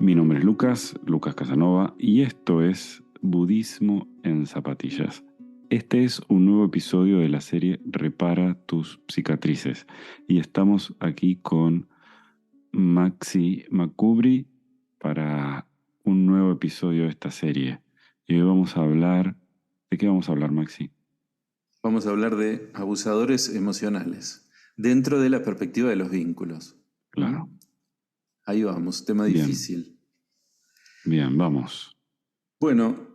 Mi nombre es Lucas Casanova, y esto es Budismo en Zapatillas. Este es un nuevo episodio de la serie Repara tus cicatrices, y estamos aquí con Maxi Macubri para un nuevo episodio de esta serie. Y hoy vamos a hablar... ¿De qué vamos a hablar, Maxi? Vamos a hablar de abusadores emocionales, dentro de la perspectiva de los vínculos. Claro. Ahí vamos, tema Bien. difícil. Bien, vamos. Bueno,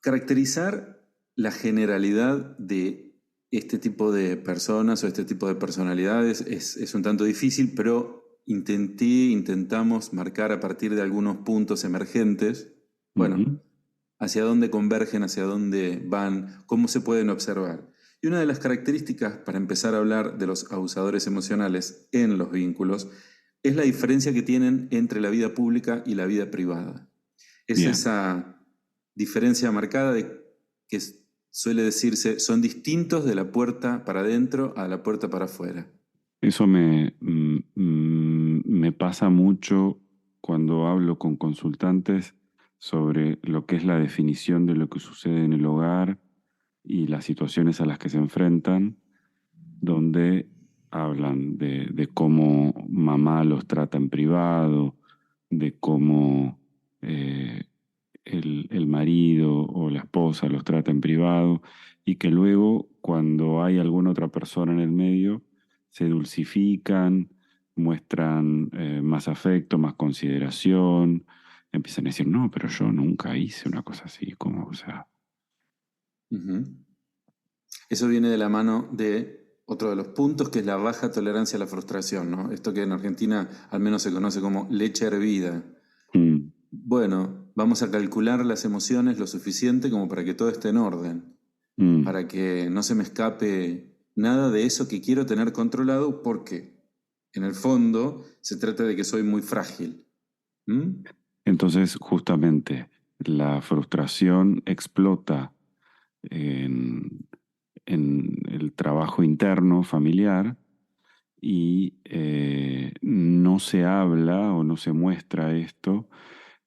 caracterizar la generalidad de este tipo de personas o este tipo de personalidades es un tanto difícil, pero intentamos marcar a partir de algunos puntos emergentes, Ujú. hacia dónde convergen, hacia dónde van, cómo se pueden observar. Y una de las características para empezar a hablar de los abusadores emocionales en los vínculos es la diferencia que tienen entre la vida pública y la vida privada. Es Bien. esa diferencia marcada de que suele decirse son distintos de la puerta para adentro a la puerta para afuera. Eso me pasa mucho cuando hablo con consultantes sobre lo que es la definición de lo que sucede en el hogar y las situaciones a las que se enfrentan, donde hablan de cómo mamá los trata en privado, de cómo el marido o la esposa los trata en privado, y que luego, cuando hay alguna otra persona en el medio, se dulcifican, muestran más afecto, más consideración, empiezan a decir, no, pero yo nunca hice una cosa así, como, o sea... Uh-huh. Eso viene de la mano de otro de los puntos, que es la baja tolerancia a la frustración, ¿no? Esto que en Argentina al menos se conoce como leche hervida. Mm, Bueno, vamos a calcular las emociones lo suficiente como para que todo esté en orden, mm. para que no se me escape nada de eso que quiero tener controlado, porque en el fondo se trata de que soy muy frágil. ¿Mm? Entonces, justamente, la frustración explota en, en el trabajo interno familiar, y no se habla o no se muestra esto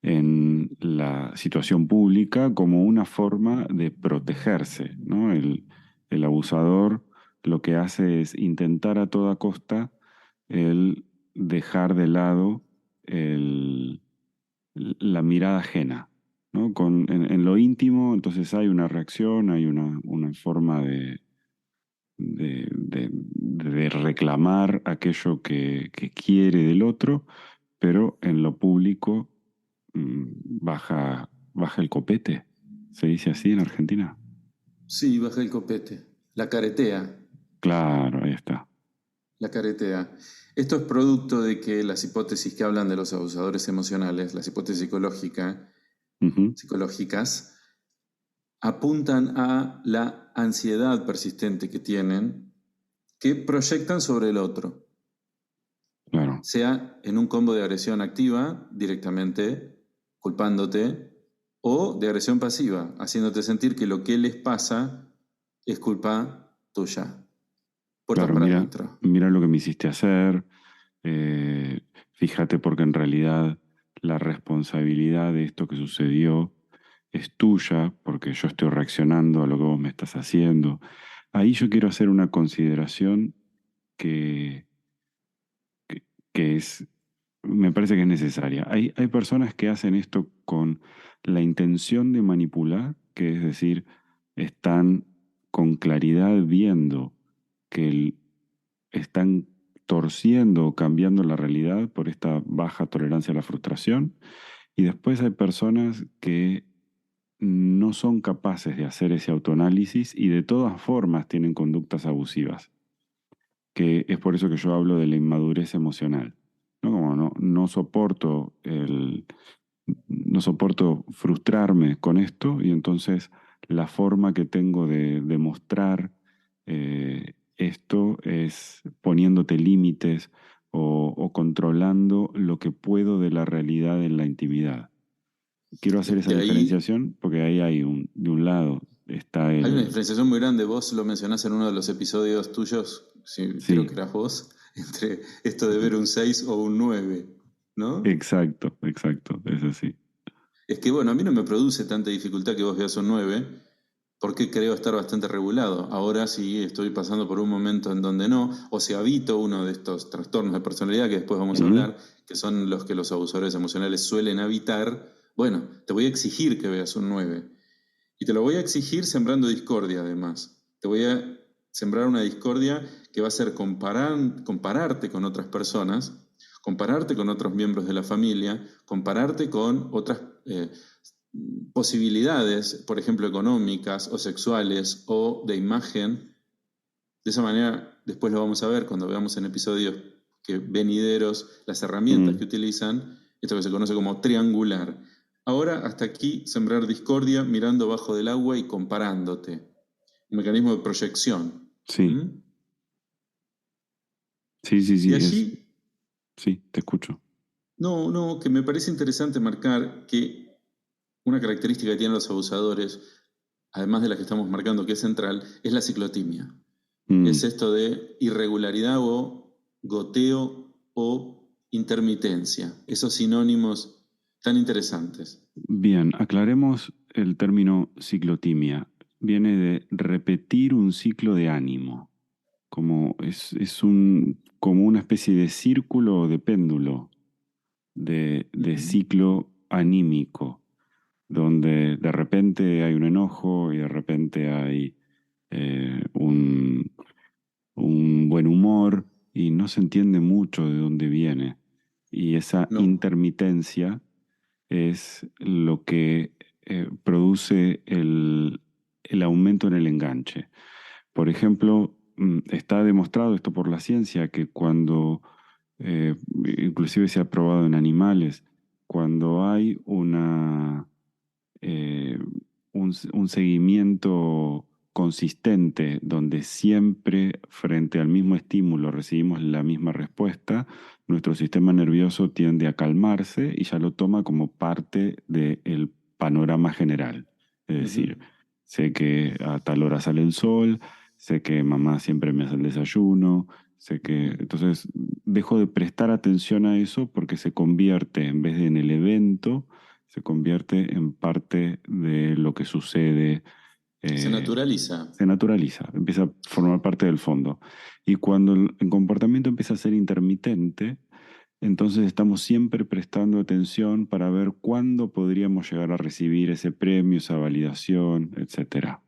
en la situación pública como una forma de protegerse, ¿no? El abusador lo que hace es intentar a toda costa el dejar de lado el, la mirada ajena, ¿no? En lo íntimo, entonces hay una reacción, hay una forma de reclamar aquello que quiere del otro, pero en lo público baja el copete. ¿Se dice así en Argentina? Sí, baja el copete. La caretea. Claro, ahí está. La caretea. Esto es producto de que las hipótesis que hablan de los abusadores emocionales, las hipótesis Ujú. psicológicas, apuntan a la ansiedad persistente que tienen, que proyectan sobre el otro, Claro. sea en un combo de agresión activa, directamente culpándote, o de agresión pasiva, haciéndote sentir que lo que les pasa es culpa tuya. Puertas Claro, para mira, adentro. mira lo que me hiciste hacer. Fíjate, porque en realidad la responsabilidad de esto que sucedió es tuya, porque yo estoy reaccionando a lo que vos me estás haciendo. Ahí yo quiero hacer una consideración que, que es, me parece que es necesaria. Hay personas que hacen esto con la intención de manipular, que es decir, están con claridad viendo que están torciendo o cambiando la realidad por esta baja tolerancia a la frustración. Y después hay personas que no son capaces de hacer ese autoanálisis y de todas formas tienen conductas abusivas, que es por eso que yo hablo de la inmadurez emocional. ¿No? Como no soporto frustrarme con esto, y entonces la forma que tengo de demostrar esto es poniéndote límites o controlando lo que puedo de la realidad en la intimidad. Quiero hacer esa De ahí diferenciación porque ahí hay de un lado está hay una el... diferenciación muy grande. Vos lo mencionás en uno de los episodios tuyos, sí, creo que Sí, eras vos, entre esto de ujú, ver un 6 o un 9. ¿no? Exacto, exacto, es así. Es que, bueno, a mí no me produce tanta dificultad que vos veas un 9 porque creo estar bastante regulado. Ahora sí estoy pasando por un momento en donde no, o si habito uno de estos trastornos de personalidad que después vamos a Ujú. hablar, que son los que los abusadores emocionales suelen habitar, bueno, te voy a exigir que veas un 9. Y te lo voy a exigir sembrando discordia, además. Te voy a sembrar una discordia que va a ser compararte con otras personas, compararte con otros miembros de la familia, compararte con otras posibilidades, por ejemplo, económicas o sexuales o de imagen. De esa manera, después lo vamos a ver cuando veamos en episodios que venideros las herramientas Mm. que utilizan, esto que se conoce como triangular. Ahora, hasta aquí, sembrar discordia mirando bajo del agua y comparándote. Un mecanismo de proyección. Sí, ¿Mm? sí, sí, De sí, allí, sí, te escucho. no, que me parece interesante marcar que una característica que tienen los abusadores, además de la que estamos marcando que es central, es la ciclotimia. Es Mm. esto de irregularidad o goteo o intermitencia. Esos sinónimos tan interesantes. Bien, aclaremos el término ciclotimia. Viene de repetir un ciclo de ánimo, como como una especie de círculo o de péndulo de Ujú. ciclo anímico, donde de repente hay un enojo y de repente hay un buen humor y no se entiende mucho de dónde viene. Y esa No, intermitencia es lo que produce el aumento en el enganche. Por ejemplo, está demostrado esto por la ciencia que cuando, eh, inclusive se ha probado en animales, cuando hay eh, un seguimiento consistente donde siempre frente al mismo estímulo recibimos la misma respuesta, nuestro sistema nervioso tiende a calmarse y ya lo toma como parte del panorama general. Es decir, ujú. sé que a tal hora sale el sol, sé que mamá siempre me hace el desayuno, sé que... Ujú. Entonces dejo de prestar atención a eso porque se convierte, en vez de en el evento, se convierte en parte de lo que sucede, Se eh, naturaliza. se naturaliza, empieza a formar parte del fondo. Y cuando el comportamiento empieza a ser intermitente, entonces estamos siempre prestando atención para ver cuándo podríamos llegar a recibir ese premio, esa validación, etcétera.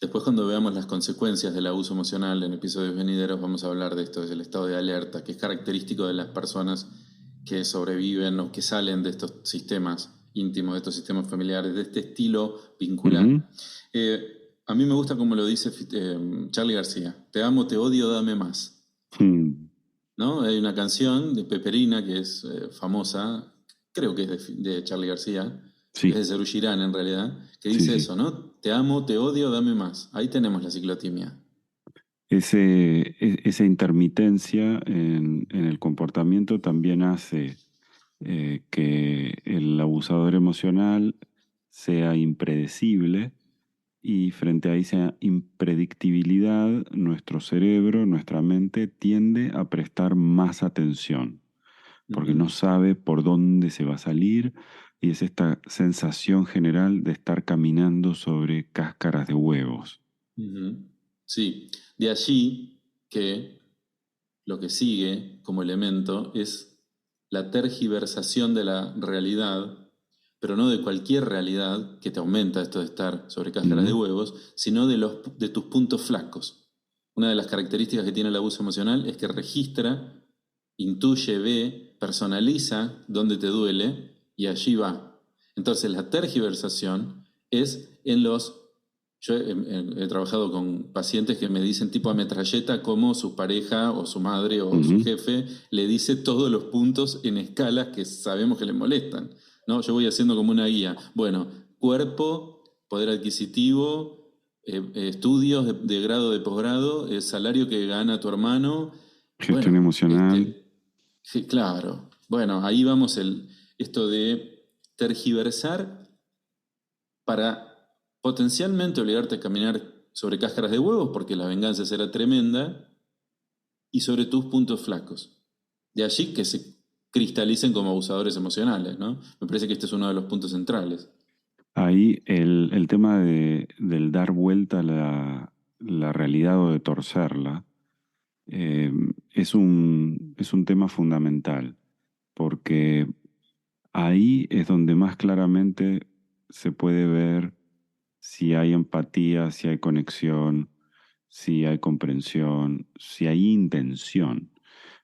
Después cuando veamos las consecuencias del abuso emocional en episodios venideros vamos a hablar de esto, del estado de alerta, que es característico de las personas que sobreviven o que salen de estos sistemas íntimos, de estos sistemas familiares, de este estilo Ujú. vincular. A mí me gusta como lo dice Charly García, te amo, te odio, dame más. Mm. ¿No? Hay una canción de Peperina que es famosa, creo que es de Charly García, es Sí, de Serú Girán en realidad, que sí, dice sí. eso, ¿no? Te amo, te odio, dame más. Ahí tenemos la ciclotimia. Esa intermitencia en el comportamiento también hace que el abusador emocional sea impredecible y frente a esa impredictibilidad, nuestro cerebro, nuestra mente tiende a prestar más atención porque no Ujú, sabe por dónde se va a salir y es esta sensación general de estar caminando sobre cáscaras de huevos. ujú. Sí, de allí que lo que sigue como elemento es la tergiversación de la realidad, pero no de cualquier realidad que te aumenta esto de estar sobre cáscaras de Mm. huevos, sino de tus puntos flacos. Una de las características que tiene el abuso emocional es que registra, intuye, ve, personaliza dónde te duele y allí va. Entonces la tergiversación es en los yo he trabajado con pacientes que me dicen tipo a metralleta cómo su pareja o su madre o su Ujú. jefe le dice todos los puntos en escalas que sabemos que le molestan, ¿no? Yo voy haciendo como una guía. Bueno, cuerpo, poder adquisitivo, estudios de grado de posgrado, salario que gana tu hermano. Gestión Bueno, emocional. sí, claro. Bueno, ahí vamos esto de tergiversar para potencialmente obligarte a caminar sobre cáscaras de huevos, porque la venganza será tremenda, y sobre tus puntos flacos. De allí que cristalicen como abusadores emocionales, ¿no? Me parece que este es uno de los puntos centrales. Ahí el tema del dar vuelta a la realidad o de torcerla eh, es un tema fundamental, porque ahí es donde más claramente se puede ver si hay empatía, si hay conexión, si hay comprensión, si hay intención,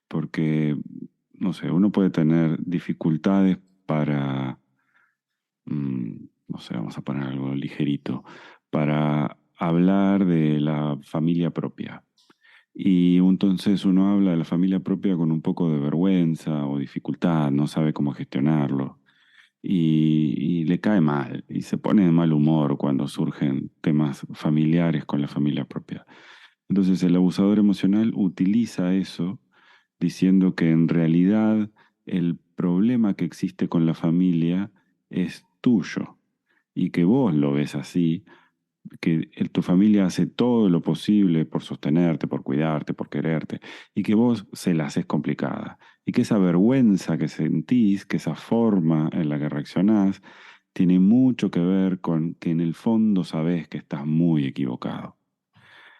porque, no sé, uno puede tener dificultades para no sé, vamos a poner algo ligerito, para hablar de la familia propia. Y entonces uno habla de la familia propia con un poco de vergüenza o dificultad, no sabe cómo gestionarlo. Y le cae mal y se pone de mal humor cuando surgen temas familiares con la familia propia. Entonces el abusador emocional utiliza eso diciendo que en realidad el problema que existe con la familia es tuyo y que vos lo ves así, que tu familia hace todo lo posible por sostenerte, por cuidarte, por quererte, y que vos se la haces complicada, y que esa vergüenza que sentís, que esa forma en la que reaccionás, tiene mucho que ver con que en el fondo sabés que estás muy equivocado.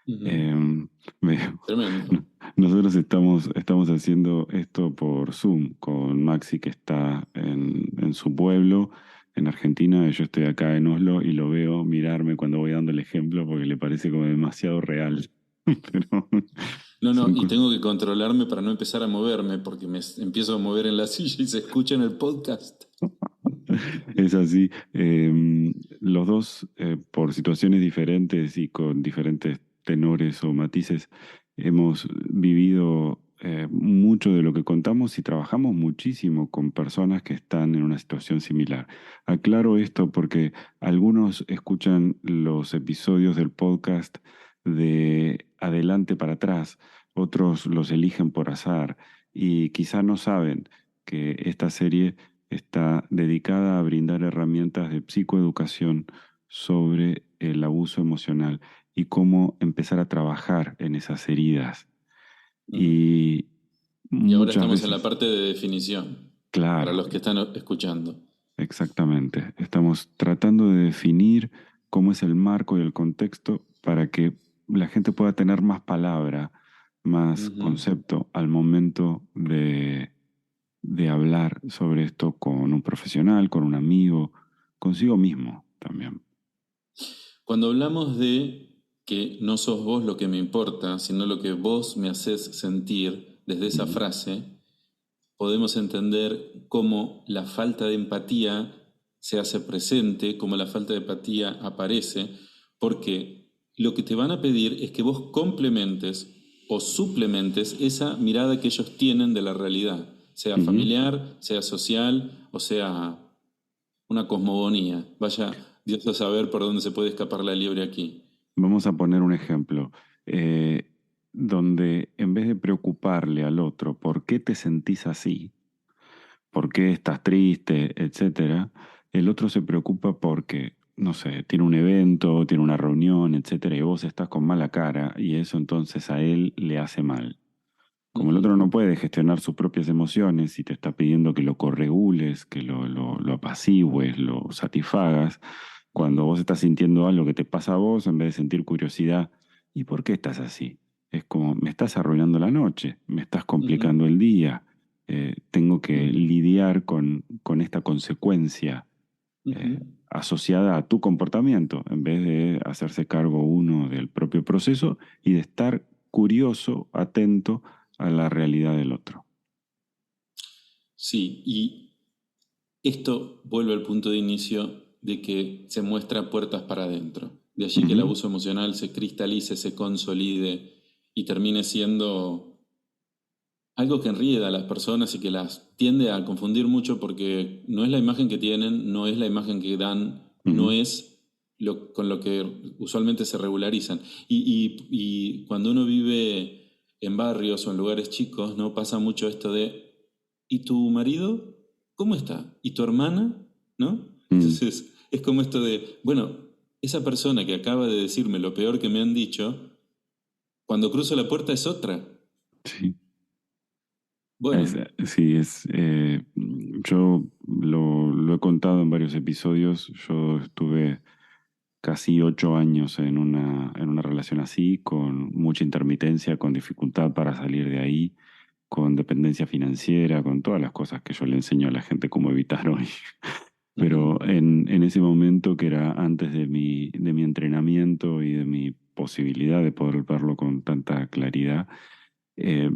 Ujú. Em, me- Tremendo. Nosotros estamos haciendo esto por Zoom con Maxi, que está en su pueblo, en Argentina, y yo estoy acá en Oslo y lo veo mirarme cuando voy dando el ejemplo porque le parece como demasiado real. Pero No, no, son y cosas. tengo que controlarme para no empezar a moverme porque empiezo a mover en la silla y se escucha en el podcast. Es así. Los dos, por situaciones diferentes y con diferentes tenores o matices, hemos vivido mucho de lo que contamos y trabajamos muchísimo con personas que están en una situación similar. Aclaro esto porque algunos escuchan los episodios del podcast de adelante para atrás, otros los eligen por azar y quizá no saben que esta serie está dedicada a brindar herramientas de psicoeducación sobre el abuso emocional y cómo empezar a trabajar en esas heridas. Ujú. Y Y ahora muchas estamos en la veces, parte de definición, para claro, los que están escuchando. exactamente, estamos tratando de definir cómo es el marco y el contexto para que la gente pueda tener más palabra, más Ujú. concepto al momento de hablar sobre esto con un profesional, con un amigo, consigo mismo también. Cuando hablamos de que no sos vos lo que me importa, sino lo que vos me haces sentir desde esa Ujú, frase, podemos entender cómo la falta de empatía se hace presente, cómo la falta de empatía aparece, porque lo que te van a pedir es que vos complementes o suplementes esa mirada que ellos tienen de la realidad, sea ujú. familiar, sea social o sea una cosmogonía. Vaya Dios a saber por dónde se puede escapar la liebre aquí. Vamos a poner un ejemplo, eh, donde en vez de preocuparle al otro por qué te sentís así, por qué estás triste, etcétera, el otro se preocupa porque, no sé, tiene un evento, tiene una reunión, etcétera, y vos estás con mala cara y eso entonces a él le hace mal. Como el Ujú, otro no puede gestionar sus propias emociones y te está pidiendo que lo corregules, que lo apacigües, lo satisfagas, cuando ujú, vos estás sintiendo algo que te pasa a vos, en vez de sentir curiosidad, ¿y por qué estás así? Es como, me estás arruinando la noche, me estás ujú, complicando el día, tengo que ujú, lidiar con esta consecuencia ujú. eh, asociada a tu comportamiento, en vez de hacerse cargo uno del propio proceso y de estar curioso, atento a la realidad del otro. Sí, y esto vuelve al punto de inicio de que se muestra puertas para adentro. De allí que el Ujú, abuso emocional se cristalice, se consolide y termine siendo algo que enrieda a las personas y que las tiende a confundir mucho porque no es la imagen que tienen, no es la imagen que dan, no ujú. es con lo que usualmente se regularizan. Y cuando uno vive en barrios o en lugares chicos, ¿no? Pasa mucho esto de, ¿y tu marido? ¿Cómo está? ¿Y tu hermana? ¿No? Mm, Entonces, es como esto de, bueno, esa persona que acaba de decirme lo peor que me han dicho, cuando cruzo la puerta es otra. sí. Bueno, Sí, yo lo he contado en varios episodios. Yo estuve casi 8 años en una relación así, con mucha intermitencia, con dificultad para salir de ahí, con dependencia financiera, con todas las cosas que yo le enseño a la gente cómo evitar hoy. ujú, Pero en ese momento, que era antes de mi entrenamiento y de mi posibilidad de poder verlo con tanta claridad, eh,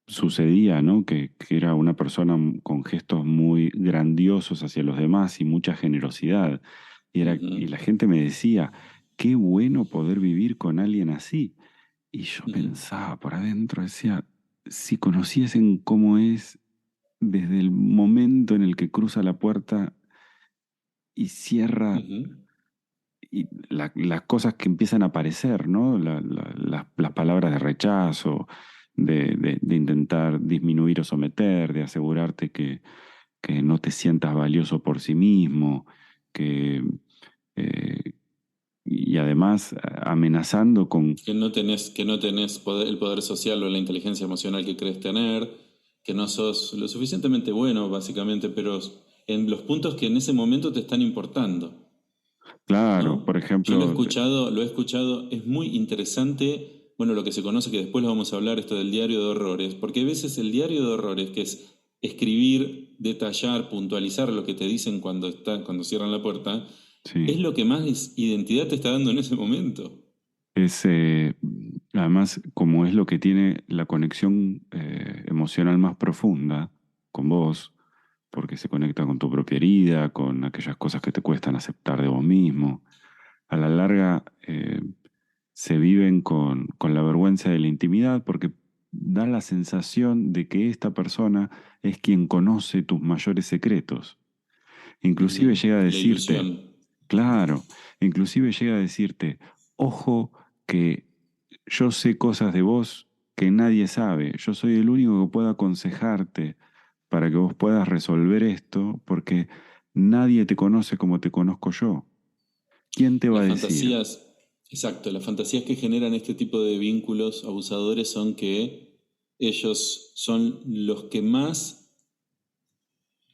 sucedía, ¿no? Que era una persona con gestos muy grandiosos hacia los demás y mucha generosidad. Y la ujú, gente me decía, qué bueno poder vivir con alguien así. Y yo ujú, pensaba por adentro, decía, si conociesen cómo es desde el momento en el que cruza la puerta y cierra, ujú, y las cosas que empiezan a aparecer, ¿no? Las palabras de rechazo, de intentar disminuir o someter, de asegurarte que no te sientas valioso por sí mismo, que, eh, y además amenazando con, que no tenés el poder social o la inteligencia emocional que crees tener, que no sos lo suficientemente bueno, básicamente, pero en los puntos que en ese momento te están importando, claro, por ¿no? Yo ejemplo, lo he escuchado, es muy interesante, bueno, lo que se conoce, que después lo vamos a hablar, esto del diario de horrores, porque a veces el diario de horrores, que es escribir, detallar, puntualizar lo que te dicen cuando cierran la puerta, es sí. lo que más identidad te está dando en ese momento. Es, además, como es lo que tiene la conexión emocional más profunda con vos, porque se conecta con tu propia herida, con aquellas cosas que te cuestan aceptar de vos mismo, a la larga se viven con la vergüenza de la intimidad, porque da la sensación de que esta persona es quien conoce tus mayores secretos. Inclusive Ujú. llega a La decirte, ilusión. claro, inclusive llega a decirte, ojo que yo sé cosas de vos que nadie sabe, yo soy el único que puedo aconsejarte para que vos puedas resolver esto, porque nadie te conoce como te conozco yo. ¿Quién te va a Las decir? fantasías, exacto, las fantasías que generan este tipo de vínculos abusadores son que ellos son los que más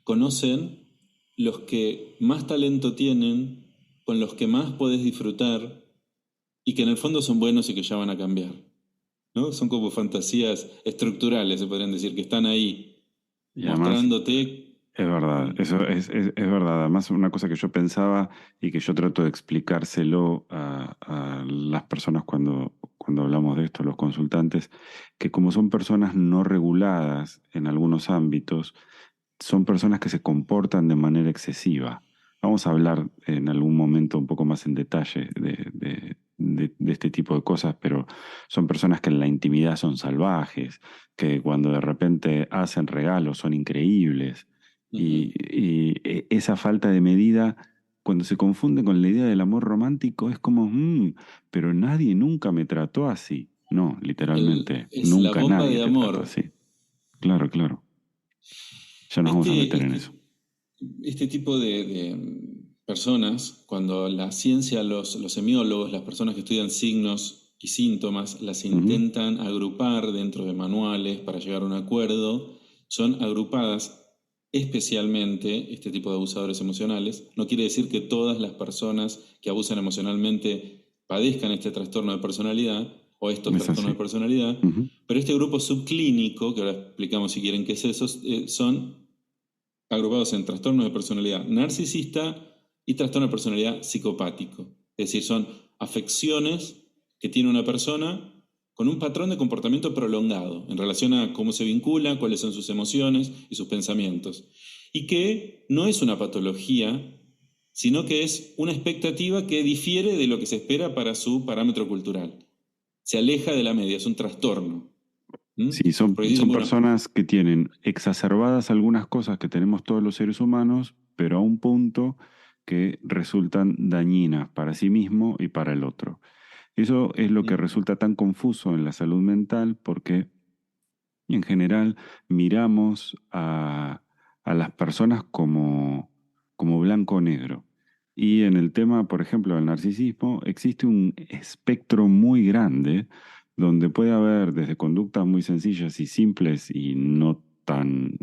conocen, los que más talento tienen, con los que más podés disfrutar y que en el fondo son buenos y que ya van a cambiar, ¿no? Son como fantasías estructurales, se podrían decir, que están ahí Y además, mostrándote. es verdad, Mm, eso es verdad. Además, una cosa que yo pensaba y que yo trato de explicárselo a las personas cuando hablamos de esto, los consultantes, que como son personas no reguladas en algunos ámbitos, son personas que se comportan de manera excesiva. Vamos a hablar en algún momento un poco más en detalle de este tipo de cosas, pero son personas que en la intimidad son salvajes, que cuando de repente hacen regalos son increíbles. ujú. Esa falta de medida, cuando se confunde con la idea del amor romántico, es como, pero nadie nunca me trató así. No, literalmente, Es la nunca bomba nadie de te trató amor. así. Claro, claro. Ya nos vamos a Este, meter en eso. este, este tipo de personas, cuando la ciencia, los semiólogos, las personas que estudian signos y síntomas, las Ujú. intentan agrupar dentro de manuales para llegar a un acuerdo, son agrupadas especialmente este tipo de abusadores emocionales. No quiere decir que todas las personas que abusan emocionalmente padezcan este trastorno de personalidad o estos Es trastornos así. de personalidad, Ujú. pero este grupo subclínico, que ahora explicamos si quieren qué es eso, son agrupados en trastorno de personalidad narcisista y trastorno de personalidad psicopático. Es decir, son afecciones que tiene una persona con un patrón de comportamiento prolongado en relación a cómo se vincula, cuáles son sus emociones y sus pensamientos. Y que no es una patología, sino que es una expectativa que difiere de lo que se espera para su parámetro cultural. Se aleja de la media, es un trastorno. ¿Mm? Sí, Porque dicen, son bueno, personas que tienen exacerbadas algunas cosas que tenemos todos los seres humanos, pero a un punto que resultan dañinas para sí mismo y para el otro. Eso es lo que mm, resulta tan confuso en la salud mental porque en general miramos a las personas como blanco o negro. Y en el tema, por ejemplo, del narcisismo, existe un espectro muy grande donde puede haber desde conductas muy sencillas y simples y no tan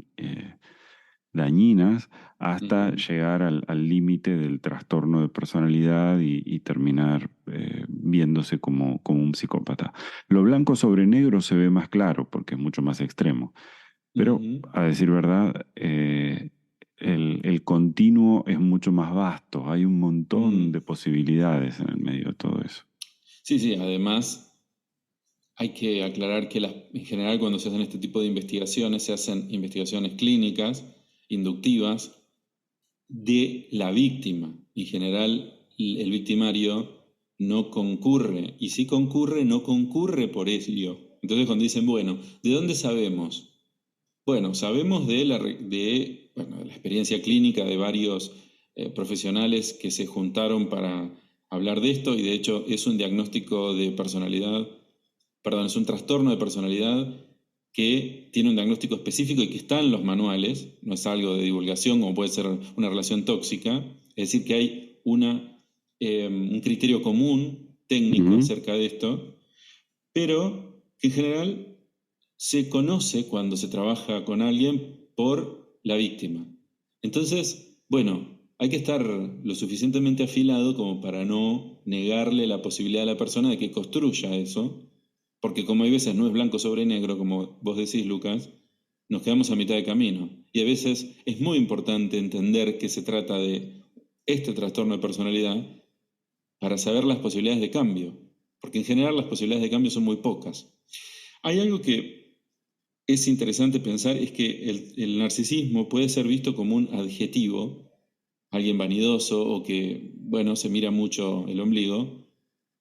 dañinas, hasta Ujú. llegar al límite del trastorno de personalidad y terminar viéndose como un psicópata. Lo blanco sobre negro se ve más claro porque es mucho más extremo, pero Ujú. a decir verdad, el continuo es mucho más vasto, hay un montón de Mm. posibilidades en el medio de todo eso. Sí, sí, además hay que aclarar que en general cuando se hacen este tipo de investigaciones, se hacen investigaciones clínicas, inductivas, de la víctima. En general, el victimario no concurre, y si concurre, no concurre por ello. Entonces cuando dicen, bueno, ¿de dónde sabemos? Bueno, sabemos de la experiencia clínica de varios profesionales que se juntaron para hablar de esto, y de hecho es un diagnóstico de personalidad, perdón, es un trastorno de personalidad que tiene un diagnóstico específico y que está en los manuales, no es algo de divulgación como puede ser una relación tóxica, es decir, que hay un criterio común técnico Ujú. acerca de esto, pero que en general se conoce cuando se trabaja con alguien por la víctima. Entonces, bueno, hay que estar lo suficientemente afilado como para no negarle la posibilidad a la persona de que construya eso, porque como hay veces no es blanco sobre negro, como vos decís, Lucas, nos quedamos a mitad de camino. Y a veces es muy importante entender que se trata de este trastorno de personalidad para saber las posibilidades de cambio, porque en general las posibilidades de cambio son muy pocas. Hay algo que es interesante pensar, es que el narcisismo puede ser visto como un adjetivo, alguien vanidoso o que, bueno, se mira mucho el ombligo,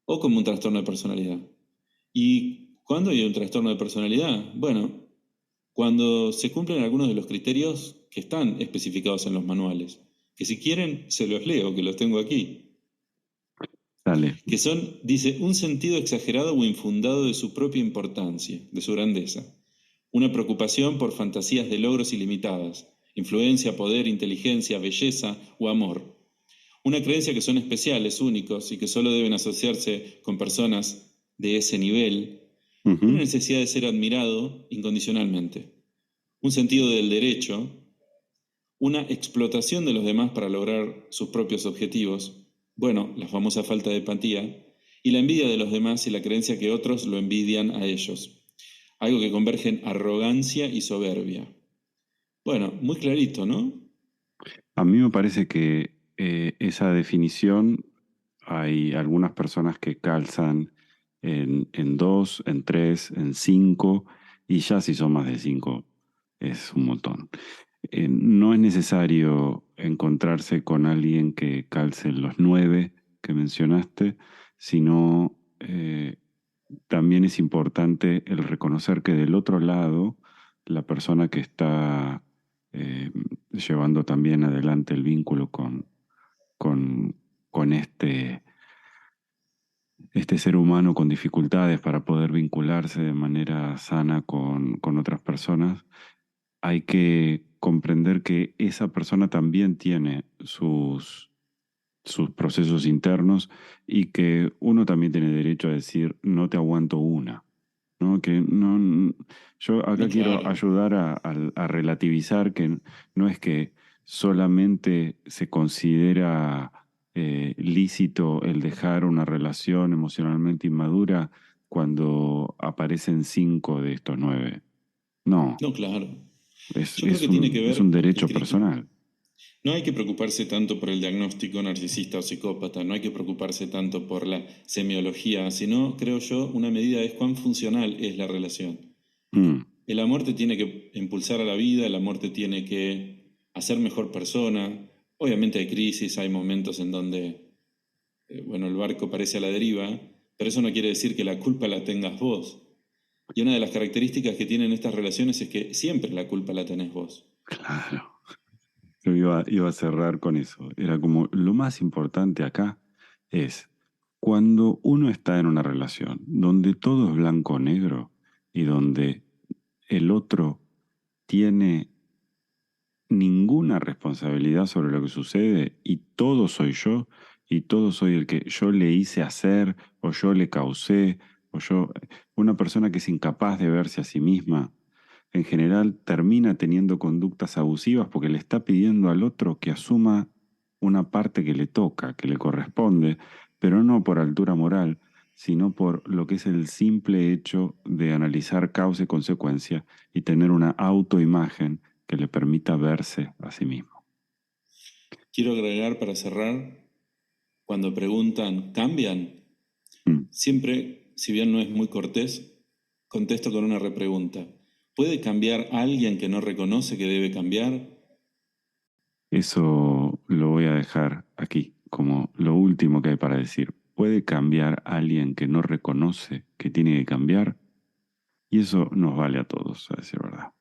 o como un trastorno de personalidad. ¿Y cuándo hay un trastorno de personalidad? Bueno, cuando se cumplen algunos de los criterios que están especificados en los manuales, que si quieren se los leo, que los tengo aquí, Dale. que son, dice, un sentido exagerado o infundado de su propia importancia, de su grandeza, una preocupación por fantasías de logros ilimitadas, influencia, poder, inteligencia, belleza o amor, una creencia que son especiales, únicos y que solo deben asociarse con personas de ese nivel, una Ujú. necesidad de ser admirado incondicionalmente, un sentido del derecho, una explotación de los demás para lograr sus propios objetivos, bueno, la famosa falta de empatía, y la envidia de los demás y la creencia que otros lo envidian a ellos, algo que converge en arrogancia y soberbia. Bueno, muy clarito, ¿no? A mí me parece que esa definición hay algunas personas que calzan en dos, en tres, en cinco, y ya si son más de cinco es un montón. No es necesario encontrarse con alguien que calce en los nueve que mencionaste, sino también es importante el reconocer que del otro lado, la persona que está eh, llevando también adelante el vínculo con, con este ser humano con dificultades para poder vincularse de manera sana con otras personas, hay que comprender que esa persona también tiene sus procesos internos y que uno también tiene derecho a decir, no te aguanto una. ¿No? Que no, yo acá No, quiero claro. ayudar a relativizar que no es que solamente se considera lícito el dejar una relación emocionalmente inmadura cuando aparecen cinco de estos nueve. No, No, claro. es, Yo creo es que tiene que un, es un ver derecho personal. no hay que preocuparse tanto por el diagnóstico narcisista o psicópata, no hay que preocuparse tanto por la semiología, sino, creo yo, una medida es cuán funcional es la relación. Mm, El amor te tiene que impulsar a la vida, el amor te tiene que hacer mejor persona. Obviamente hay crisis, hay momentos en donde, bueno, el barco parece a la deriva, pero eso no quiere decir que la culpa la tengas vos. Y una de las características que tienen estas relaciones es que siempre la culpa la tenés vos. claro. Yo iba a cerrar con eso. Era como lo más importante acá es cuando uno está en una relación donde todo es blanco o negro y donde el otro tiene ninguna responsabilidad sobre lo que sucede y todo soy yo y todo soy el que yo le hice hacer o yo le causé Una persona que es incapaz de verse a sí misma, en general termina teniendo conductas abusivas porque le está pidiendo al otro que asuma una parte que le toca, que le corresponde, pero no por altura moral, sino por lo que es el simple hecho de analizar causa y consecuencia y tener una autoimagen que le permita verse a sí mismo. Quiero agregar para cerrar, cuando preguntan, ¿cambian? Siempre, si bien no es muy cortés, contesto con una repregunta. ¿Puede cambiar alguien que no reconoce que debe cambiar? Eso lo voy a dejar aquí como lo último que hay para decir. ¿Puede cambiar alguien que no reconoce que tiene que cambiar? Y eso nos vale a todos, a decir verdad.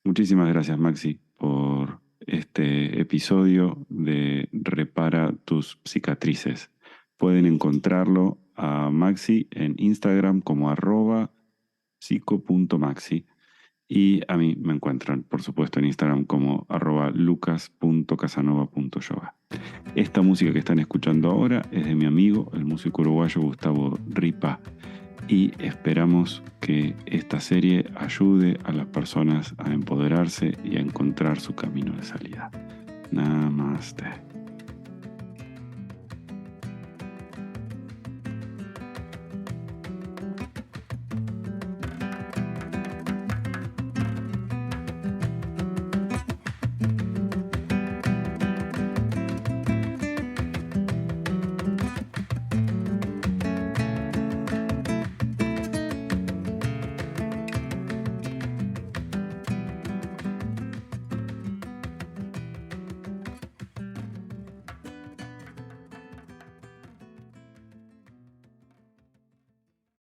Muchísimas gracias, Maxi, por este episodio de Repara tus cicatrices. Pueden encontrarlo a Maxi en Instagram como @psico.maxi. Y a mí me encuentran, por supuesto, en Instagram como @lucas.casanova.yoga. Esta música que están escuchando ahora es de mi amigo, el músico uruguayo Gustavo Ripa. Y esperamos que esta serie ayude a las personas a empoderarse y a encontrar su camino de salida. Namaste.